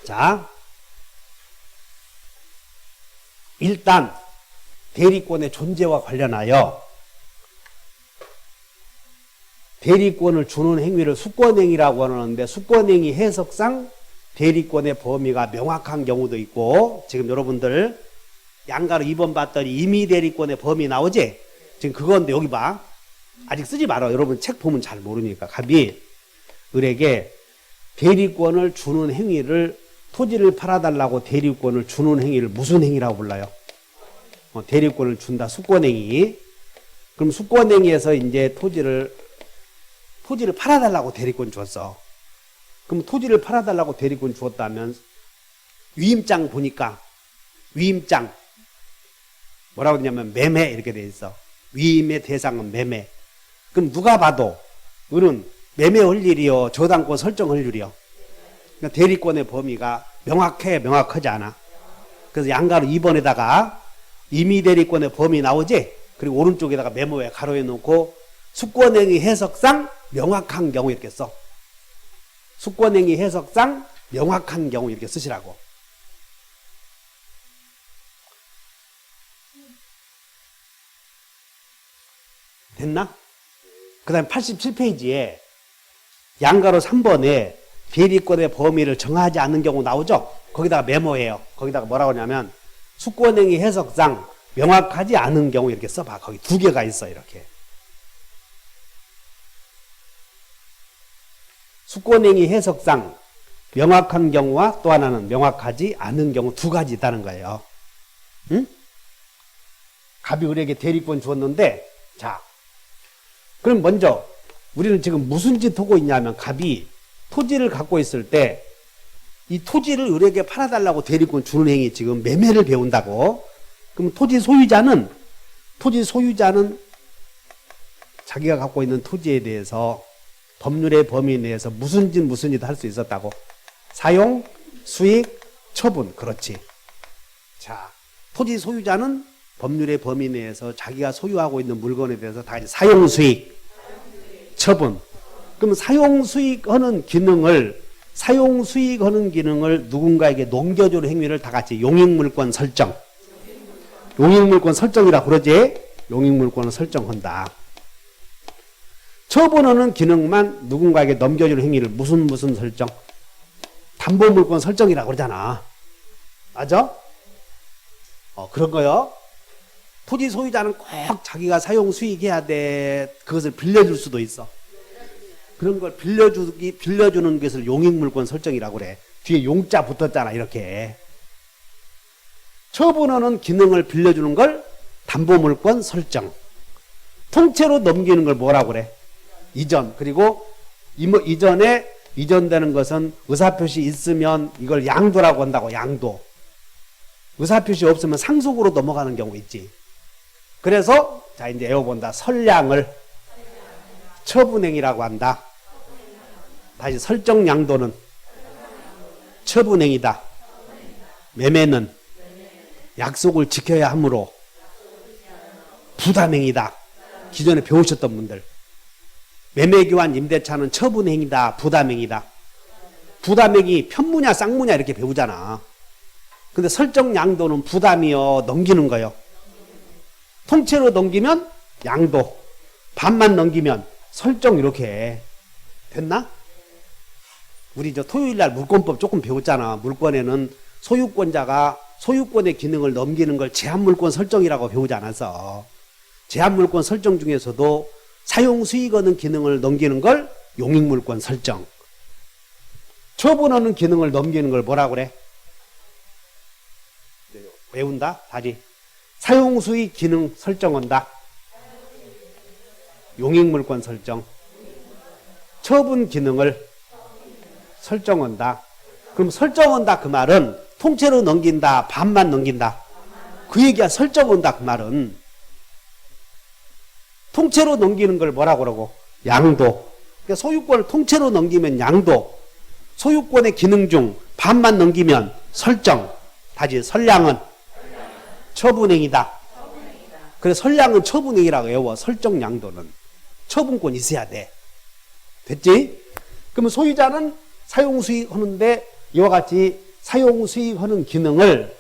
자, 일단 대리권의 존재와 관련하여 대리권을 주는 행위를 수권행위라고 하는데 수권행위 해석상 대리권의 범위가 명확한 경우도 있고 지금 여러분들 양가로 2번 봤더니 임의대리권의 범위 나오지? 지금 그건데 여기 봐. 아직 쓰지 말아. 여러분 책 보면 잘 모르니까. 갑이 을에게 대리권을 주는 행위를 토지를 팔아달라고 대리권을 주는 행위를 무슨 행위라고 불러요? 대리권을 준다. 수권행위. 그럼 수권행위에서 이제 토지를 팔아달라고 대리권 줬어. 그럼 토지를 팔아달라고 대리권 주었다면 위임장 보니까 위임장 뭐라고 했냐면 매매 이렇게 돼 있어. 위임의 대상은 매매. 그럼 누가 봐도 을은 매매할 일이요 저당권 설정할 일이요. 그러니까 대리권의 범위가 명확하지 않아. 그래서 양가로 2번에다가 임의대리권의 범위 나오지? 그리고 오른쪽에다가 메모에 가로해 놓고 수권행위 해석상 명확한 경우 이렇게 써. 수권행위 해석상 명확한 경우 이렇게 쓰시라고. 됐나? 그 다음에 87페이지에 양가로 3번에 대리권의 범위를 정하지 않는 경우 나오죠? 거기다가 메모해요. 거기다가 뭐라고 하냐면 수권행위 해석상 명확하지 않은 경우 이렇게 써봐. 거기 두 개가 있어 이렇게. 수권행위 해석상 명확한 경우와 또 하나는 명확하지 않은 경우 두 가지 있다는 거예요. 응? 갑이 을에게 대리권 주었는데 자 그럼 먼저 우리는 지금 무슨 짓 하고 있냐면 갑이 토지를 갖고 있을 때 이 토지를 을에게 팔아달라고 대리권 주는 행위 지금 매매를 배운다고. 그럼 토지 소유자는 자기가 갖고 있는 토지에 대해서 법률의 범위 내에서 무슨 짓 할 수 있었다고. 사용, 수익, 처분. 그렇지. 자, 토지 소유자는 법률의 범위 내에서 자기가 소유하고 있는 물건에 대해서 다 사용, 수익, 처분. 그럼 사용, 수익 하는 기능을 누군가에게 넘겨주는 행위를 다 같이 용익물권 설정. 용익물권 설정이라 그러지? 용익물권을 설정한다. 처분하는 기능만 누군가에게 넘겨주는 행위를 무슨 설정? 담보물권 설정이라 그러잖아. 맞아? 그런 거요. 토지 소유자는 꼭 자기가 사용 수익해야 돼. 그것을 빌려줄 수도 있어. 그런 걸 빌려주는 것을 용익물권 설정이라고 그래. 뒤에 용자 붙었잖아, 이렇게. 처분하는 기능을 빌려주는 걸 담보물권 설정. 통째로 넘기는 걸 뭐라고 그래? 이전. 그리고 이전에 이전되는 것은 의사표시 있으면 이걸 양도라고 한다고, 양도. 의사표시 없으면 상속으로 넘어가는 경우 있지. 그래서 자 이제 외워본다. 선량을 처분행위라고 한다. 다시 설정 양도는 처분행위다. 매매는 약속을 지켜야 하므로 부담행위다. 기존에 배우셨던 분들. 매매교환 임대차는 처분행위다. 부담행위다. 부담행위 편무냐 쌍무냐 이렇게 배우잖아. 근데 설정 양도는 부담이요 넘기는 거요. 통째로 넘기면 양도, 반만 넘기면 설정 이렇게 해. 됐나? 우리 저 토요일날 물권법 조금 배웠잖아. 물권에는 소유권자가 소유권의 기능을 넘기는 걸 제한물권 설정이라고 배우지 않았어. 제한물권 설정 중에서도 사용수익하는 기능을 넘기는 걸 용익물권 설정. 처분하는 기능을 넘기는 걸 뭐라고 그래? 외운다? 다시. 사용수익 기능 설정한다. 용익물권 설정. 처분 기능을 설정한다. 그럼 설정한다 그 말은 통째로 넘긴다, 반만 넘긴다. 그 얘기야. 설정한다 그 말은. 통째로 넘기는 걸 뭐라고 그러고? 양도. 그러니까 소유권을 통째로 넘기면 양도. 소유권의 기능 중 반만 넘기면 설정. 다시 선량은 처분행위다. 그래서 선량은 처분행위라고 외워. 설정 양도는. 처분권 있어야 돼. 됐지? 그러면 소유자는 사용수익 하는데 이와 같이 사용 수익하는 기능을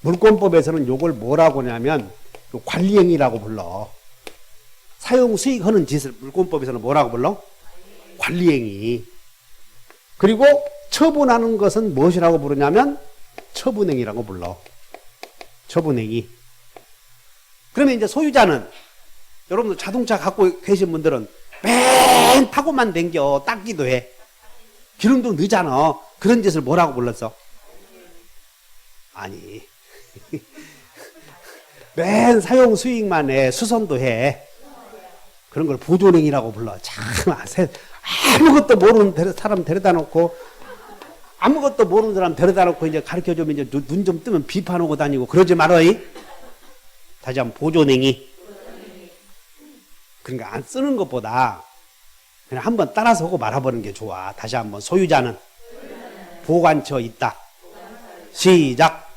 물권법에서는 요걸 뭐라고 하냐면 관리행위라고 불러. 사용 수익하는 짓을 물권법에서는 뭐라고 불러? 관리행위. 그리고 처분하는 것은 무엇이라고 부르냐면 처분행위라고 불러. 처분행위. 그러면 이제 소유자는 여러분들 자동차 갖고 계신 분들은 맨 타고만 댕겨 닦기도 해. 기름도 넣잖아. 그런 짓을 뭐라고 불렀어? 아니 맨 사용 수익만 해. 수선도 해. 그런 걸 보존행위라고 불러. 참 아무것도 모르는 사람 데려다 놓고 아무것도 모르는 사람 데려다 놓고 이제 가르쳐주면 이제 눈 좀 뜨면 비판하고 다니고 그러지 말아요. 다시 한번 보존행위. 그러니까 안 쓰는 것보다 그냥 한번 따라서 하고 말아보는 게 좋아. 다시 한번 소유자는 보관처 있다. 시작.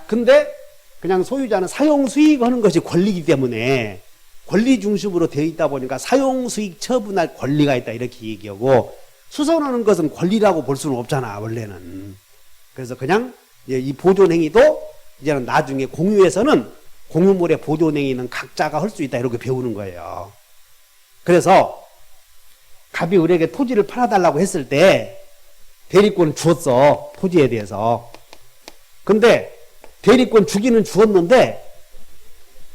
근데 그냥 소유자는 사용 수익하는 것이 권리이기 때문에 권리 중심으로 되어 있다 보니까 사용 수익 처분할 권리가 있다 이렇게 얘기하고 수선하는 것은 권리라고 볼 수는 없잖아 원래는. 그래서 그냥 이 보존행위도 이제는 나중에 공유에서는 공유물의 보존행위는 각자가 할 수 있다 이렇게 배우는 거예요. 그래서 갑이 을에게 토지를 팔아달라고 했을 때 대리권을 주었어. 토지에 대해서. 근데 대리권 주기는 주었는데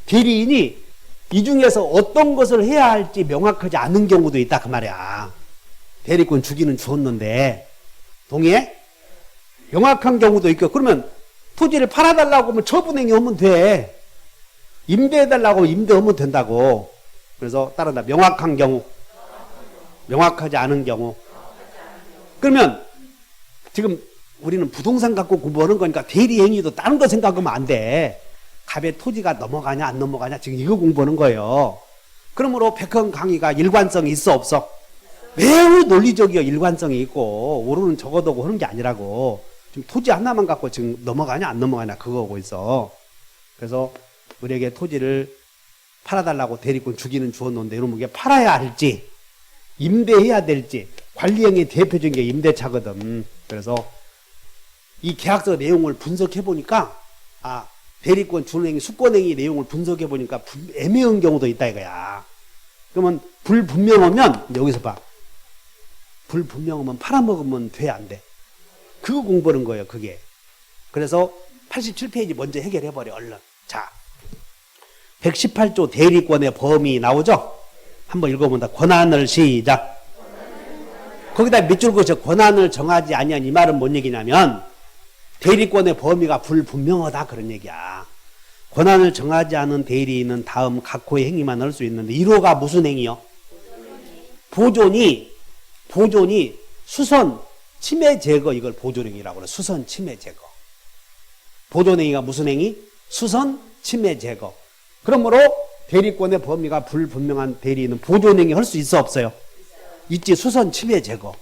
대리인이 이 중에서 어떤 것을 해야 할지 명확하지 않은 경우도 있다 그 말이야. 대리권 주기는 주었는데 동의해? 명확한 경우도 있고 그러면 토지를 팔아달라고 하면 처분행위 하면 돼. 임대해달라고 하면 임대하면 된다고. 그래서 따른다. 명확한 경우, 명확하지 않은 경우. 그러면 지금 우리는 부동산 갖고 공부하는 거니까 대리행위도 다른 거 생각하면 안 돼. 갑의 토지가 넘어가냐 안 넘어가냐 지금 이거 공부하는 거예요. 그러므로 백헌 강의가 일관성이 있어 없어? 매우 논리적이요. 일관성이 있고 오르는 적어도고 하는 게 아니라고. 지금 토지 하나만 갖고 지금 넘어가냐 안 넘어가냐 그거 하고 있어. 그래서 우리에게 토지를 팔아달라고 대리권 주기는 주었는데 이러면 이게 팔아야 할지 임대해야 될지 관리행위 대표적인 게 임대차거든. 그래서 이 계약서 내용을 분석해 보니까 대리권 준행위 수권행위 내용을 분석해 보니까 애매한 경우도 있다 이거야. 그러면 불분명하면 여기서 봐. 불분명하면 팔아먹으면 돼 안 돼? 그거 공부하는 거예요 그게. 그래서 87페이지 먼저 해결해 버려 얼른. 자 118조 대리권의 범위 나오죠? 한번 읽어본다. 권한을 시작. 거기다 밑줄 그어서 권한을 정하지 아니한 이 말은 뭔 얘기냐면 대리권의 범위가 불분명하다 그런 얘기야. 권한을 정하지 않은 대리인은 다음 각호의 행위만 할 수 있는데 1호가 무슨 행위요? 보존이 수선 침해 제거 이걸 보존행위라고 그래. 수선 침해 제거. 보존행위가 무슨 행위? 수선 침해 제거. 그러므로 대리권의 범위가 불분명한 대리인은 보존행위 할 수 있어 없어요? 있지. 수선 침해 제거.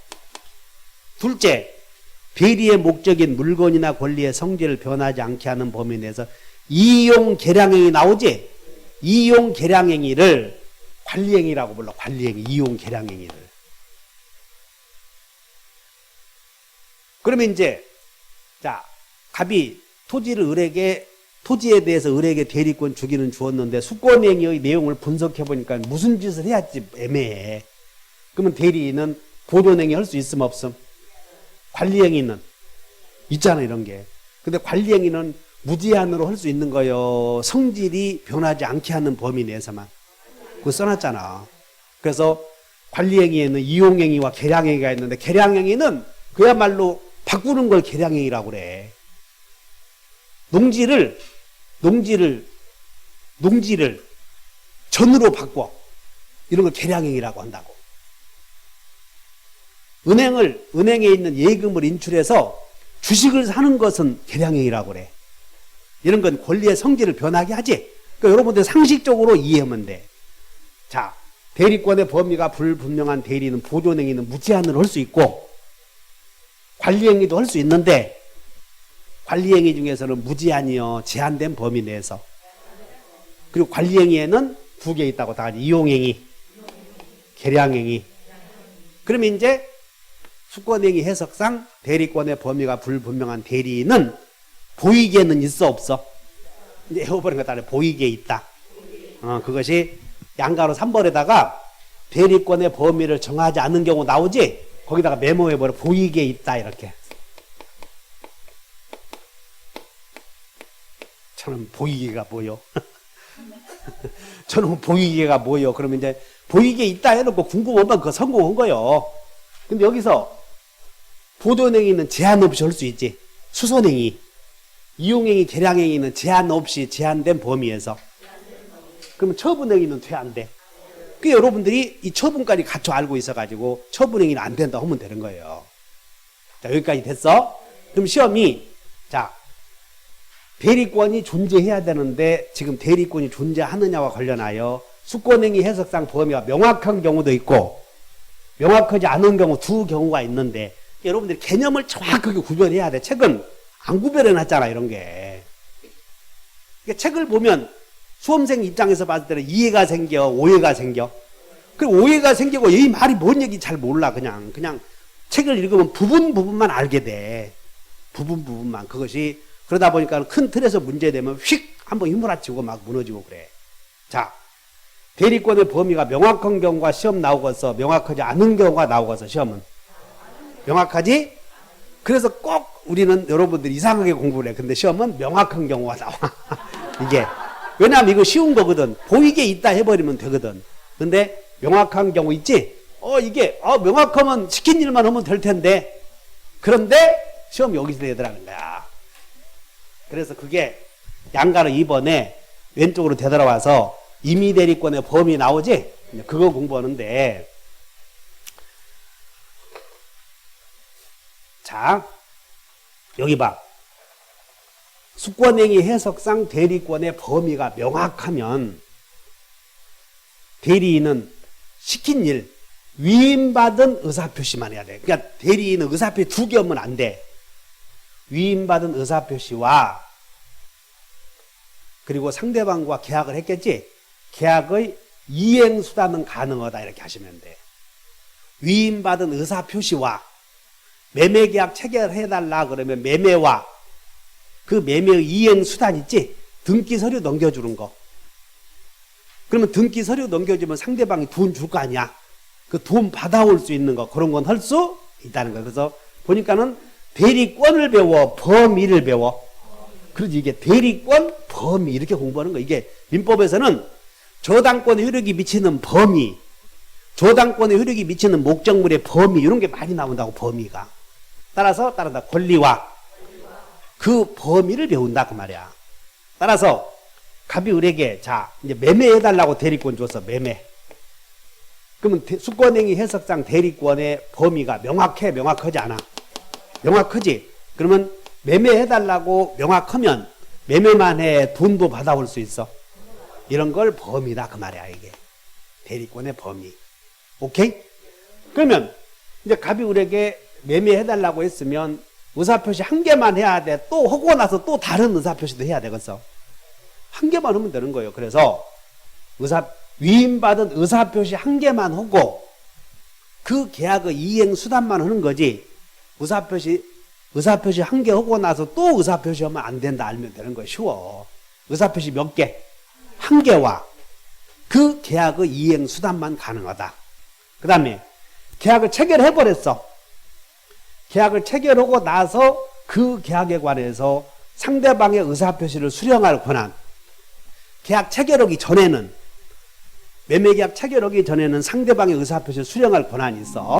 둘째, 대리의 목적인 물건이나 권리의 성질을 변하지 않게 하는 범위 내에서 이용 계량행위 나오지? 이용 계량행위를 관리행위라고 불러. 관리행위, 이용 계량행위를. 그러면 이제 자 갑이 토지에 대해서 을에게 대리권 주기는 주었는데 수권행위의 내용을 분석해 보니까 무슨 짓을 해야 할지 애매해. 그러면 대리인은 보존행위 할 수 있음 없음? 관리행위는 있잖아 이런 게. 근데 관리행위는 무제한으로 할 수 있는 거요. 성질이 변하지 않게 하는 범위 내에서만. 그거 써놨잖아. 그래서 관리행위에는 이용행위와 계량행위가 있는데 계량행위는 그야말로 바꾸는 걸 계량행위라고 그래. 농지를 전으로 바꿔. 이런 걸 계량행위라고 한다고. 은행에 있는 예금을 인출해서 주식을 사는 것은 계량행위라고 그래. 이런 건 권리의 성질을 변하게 하지. 그러니까 여러분들 상식적으로 이해하면 돼. 자, 대리권의 범위가 불분명한 대리는 보존행위는 무제한으로 할 수 있고 관리행위도 할 수 있는데 관리행위 중에서는 무제한이요 제한된 범위 내에서. 그리고 관리행위에는 두 개 있다고 다 하지. 이용행위, 계량행위. 그러면 이제 수권행위 해석상 대리권의 범위가 불분명한 대리인은 보이게는 있어 없어? 이제 외워버린 것 따라 보이게 있다. 그것이 양가로 3번에다가 대리권의 범위를 정하지 않는 경우 나오지? 거기다가 메모해버려. 보이게 있다 이렇게. 저는 보이게가 뭐요? 저는 보이게가 뭐요? 그러면 이제 보이게 있다 해놓고 궁금하면 그거 성공한 거요. 근데 여기서 보존행위는 제한 없이 할 수 있지. 수선행위, 이용행위, 계량행위는 제한 없이 제한된 범위에서. 그러면 처분행위는 돼 안 돼? 그 여러분들이 이 처분까지 갖춰 알고 있어가지고 처분행위는 안 된다 하면 되는 거예요. 자, 여기까지 됐어? 그럼 시험이 자 대리권이 존재해야 되는데 지금 대리권이 존재하느냐와 관련하여 수권행위 해석상 범위가 명확한 경우도 있고 명확하지 않은 경우 두 경우가 있는데 여러분들이 개념을 정확하게 구별해야 돼. 책은 안 구별해놨잖아 이런 게. 그러니까 책을 보면 수험생 입장에서 봤을 때는 이해가 생겨, 오해가 생겨. 그 오해가 생기고 이 말이 뭔 얘기 잘 몰라. 그냥 책을 읽으면 부분만 알게 돼. 부분만. 그것이 그러다 보니까 큰 틀에서 문제되면 휙 한번 휘몰아치고 막 무너지고 그래. 자, 대리권의 범위가 명확한 경우가 시험 나오고서 명확하지 않은 경우가 나오고서 시험은 명확하지? 그래서 꼭 우리는 여러분들이 이상하게 공부를 해. 근데 시험은 명확한 경우가 나와. 이게. 왜냐하면 이거 쉬운 거거든. 보이게 있다 해버리면 되거든. 근데 명확한 경우 있지? 이게 명확하면 시킨 일만 하면 될 텐데 그런데 시험 여기서 되더라는 거야. 그래서 그게 양가로 2번에 왼쪽으로 되돌아와서 임의대리권의 범위 나오지? 그거 공부하는데 자 여기 봐. 수권행위 해석상 대리권의 범위가 명확하면 대리인은 시킨 일, 위임받은 의사표시만 해야 돼. 그러니까 대리인은 의사표시 2개 하면 안 돼. 위임받은 의사표시와 그리고 상대방과 계약을 했겠지? 계약의 이행수단은 가능하다 이렇게 하시면 돼. 위임받은 의사표시와 매매계약 체결해달라 그러면 매매와 그 매매의 이행수단 있지? 등기서류 넘겨주는 거. 그러면 등기서류 넘겨주면 상대방이 돈 줄 거 아니야? 그 돈 받아올 수 있는 거 그런 건 할 수 있다는 거야. 그래서 보니까는 대리권을 배워 범위를 배워. 그래서 이게 대리권 범위 이렇게 공부하는 거. 이게 민법에서는 저당권의 효력이 미치는 범위, 저당권의 효력이 미치는 목적물의 범위 이런 게 많이 나온다고. 범위가 따라서 권리와 그 범위를 배운다 그 말이야. 따라서 갑이 을에게 자 이제 매매해달라고 대리권 줬어. 매매. 그러면 수권행위 해석상 대리권의 범위가 명확하지 않아? 명확하지? 그러면 매매해달라고 명확하면 매매만 해 돈도 받아올 수 있어. 이런 걸 범위다 그 말이야 이게. 대리권의 범위. 오케이? 그러면 이제 갑이 을에게 매매해달라고 했으면 의사표시 한 개만 해야 돼. 또 하고 나서 또 다른 의사표시도 해야 되겠어. 한 개만 하면 되는 거예요. 그래서 위임받은 의사표시 한 개만 하고 그 계약의 이행수단만 하는 거지. 의사표시 한 개 하고 나서 또 의사표시 하면 안 된다 알면 되는 거예요. 쉬워. 의사표시 몇 개? 한 개와 그 계약의 이행수단만 가능하다. 그 다음에 계약을 체결해버렸어. 계약을 체결하고 나서 그 계약에 관해서 상대방의 의사표시를 수령할 권한. 계약 체결하기 전에는 매매계약 체결하기 전에는 상대방의 의사표시를 수령할 권한이 있어.